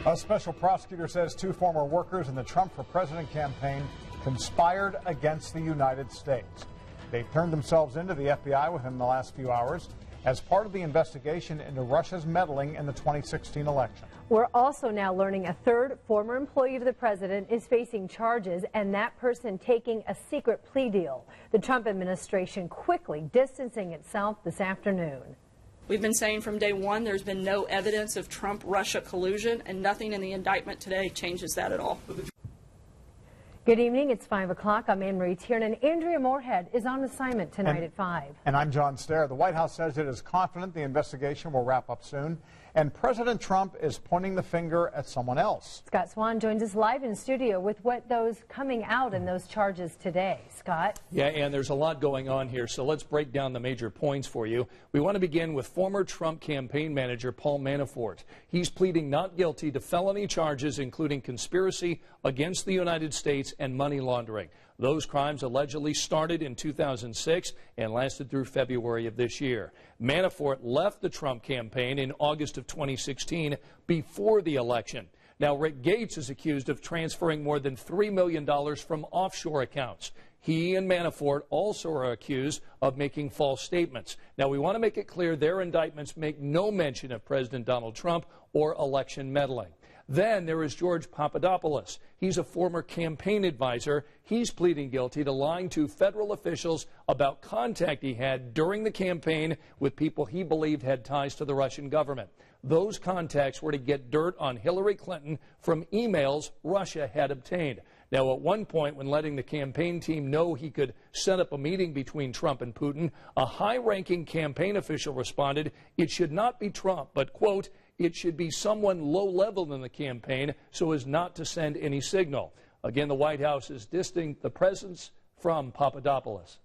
A special prosecutor says two former workers in the Trump for President campaign conspired against the United States. They've turned themselves into the FBI within the last few hours as part of the investigation into Russia's meddling in the 2016 election. We're also now learning a third former employee of the president is facing charges, and that person taking a secret plea deal. The Trump administration quickly distancing itself this afternoon. We've been saying from day one there's been no evidence of Trump-Russia collusion, and nothing in the indictment today changes that at all. Good evening. It's 5 o'clock. I'm Anne-Marie Tiernan. Andrea Moorhead is on assignment tonight at 5. And I'm John Stair. The White House says it is confident the investigation will wrap up soon, and President Trump is pointing the finger at someone else. Scott Swan joins us live in studio with what those coming out in those charges today. Scott? Yeah, and there's a lot going on here, so let's break down the major points for you. We want to begin with former Trump campaign manager Paul Manafort. He's pleading not guilty to felony charges, including conspiracy against the United States and money laundering. Those crimes allegedly started in 2006 and lasted through February of this year. Manafort left the Trump campaign in August of 2016 before the election. Now, Rick Gates is accused of transferring more than $3 million from offshore accounts. He and Manafort also are accused of making false statements. Now, we want to make it clear their indictments make no mention of President Donald Trump or election meddling. Then there is George Papadopoulos. He's a former campaign advisor. He's pleading guilty to lying to federal officials about contact he had during the campaign with people he believed had ties to the Russian government. Those contacts were to get dirt on Hillary Clinton from emails Russia had obtained. Now, at one point, when letting the campaign team know he could set up a meeting between Trump and Putin, a high-ranking campaign official responded, "It should not be Trump, but, quote, it should be someone low-level in the campaign so as not to send any signal." Again, the White House is distancing the presence from Papadopoulos.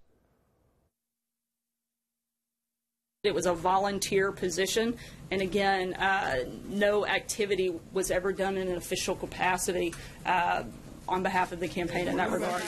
It was a volunteer position, and again, no activity was ever done in an official capacity on behalf of the campaign in that regard.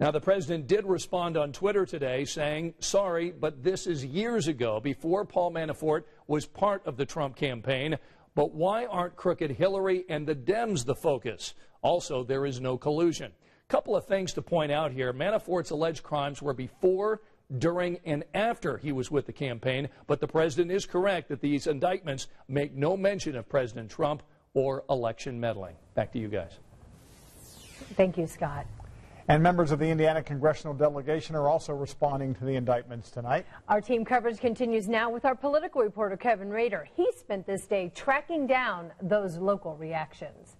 Now, the president did respond on Twitter today saying, sorry, but this is years ago, before Paul Manafort was part of the Trump campaign. But why aren't crooked Hillary and the Dems the focus? Also, there is no collusion. Couple of things to point out here. Manafort's alleged crimes were before, during, and after he was with the campaign. But the president is correct that these indictments make no mention of President Trump or election meddling. Back to you guys. Thank you, Scott. And members of the Indiana congressional delegation are also responding to the indictments tonight. Our team coverage continues now with our political reporter, Kevin Rader. He spent this day tracking down those local reactions.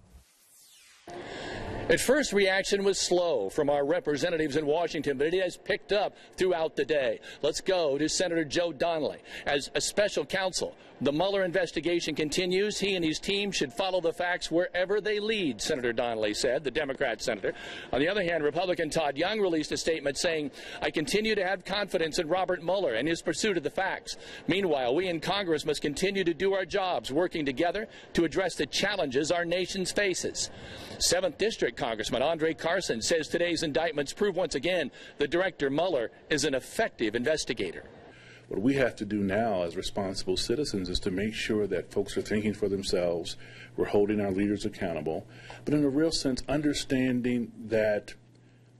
At first, reaction was slow from our representatives in Washington, but it has picked up throughout the day. Let's go to Senator Joe Donnelly. As a special counsel, the Mueller investigation continues. He and his team should follow the facts wherever they lead, Senator Donnelly said, the Democrat senator. On the other hand, Republican Todd Young released a statement saying, I continue to have confidence in Robert Mueller and his pursuit of the facts. Meanwhile, we in Congress must continue to do our jobs, working together to address the challenges our nation faces. 7th District Congressman Andre Carson says today's indictments prove once again that Director Mueller is an effective investigator. What we have to do now as responsible citizens is to make sure that folks are thinking for themselves, we're holding our leaders accountable, but in a real sense understanding that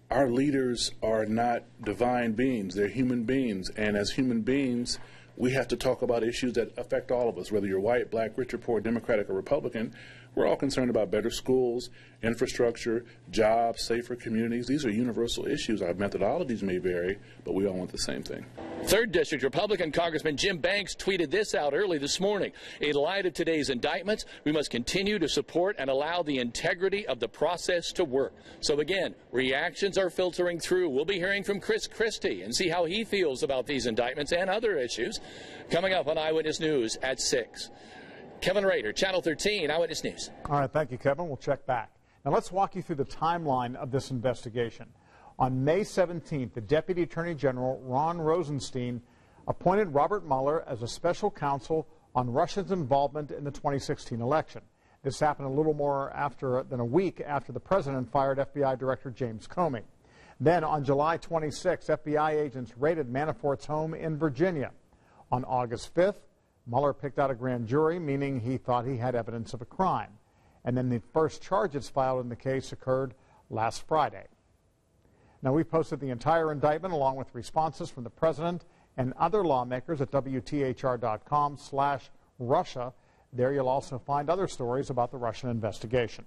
our leaders are not divine beings, they're human beings, and as human beings we have to talk about issues that affect all of us, whether you're white, black, rich or poor, Democratic or Republican. We're all concerned about better schools, infrastructure, jobs, safer communities. These are universal issues. Our methodologies may vary, but we all want the same thing. 3rd District Republican Congressman Jim Banks tweeted this out early this morning. In light of today's indictments, we must continue to support and allow the integrity of the process to work. So again, reactions are filtering through. We'll be hearing from Chris Christie and see how he feels about these indictments and other issues coming up on Eyewitness News at 6. Kevin Rader, Channel 13, Eyewitness News. All right, thank you, Kevin. We'll check back. Now let's walk you through the timeline of this investigation. On May 17th, the Deputy Attorney General, Ron Rosenstein, appointed Robert Mueller as a special counsel on Russia's involvement in the 2016 election. This happened a little more than a week after the president fired FBI Director James Comey. Then on July 26, FBI agents raided Manafort's home in Virginia. On August 5th, Mueller picked out a grand jury, meaning he thought he had evidence of a crime. and then the first charges filed in the case occurred last Friday. Now, we posted the entire indictment along with responses from the president and other lawmakers at WTHR.com/Russia. There you'll also find other stories about the Russian investigation.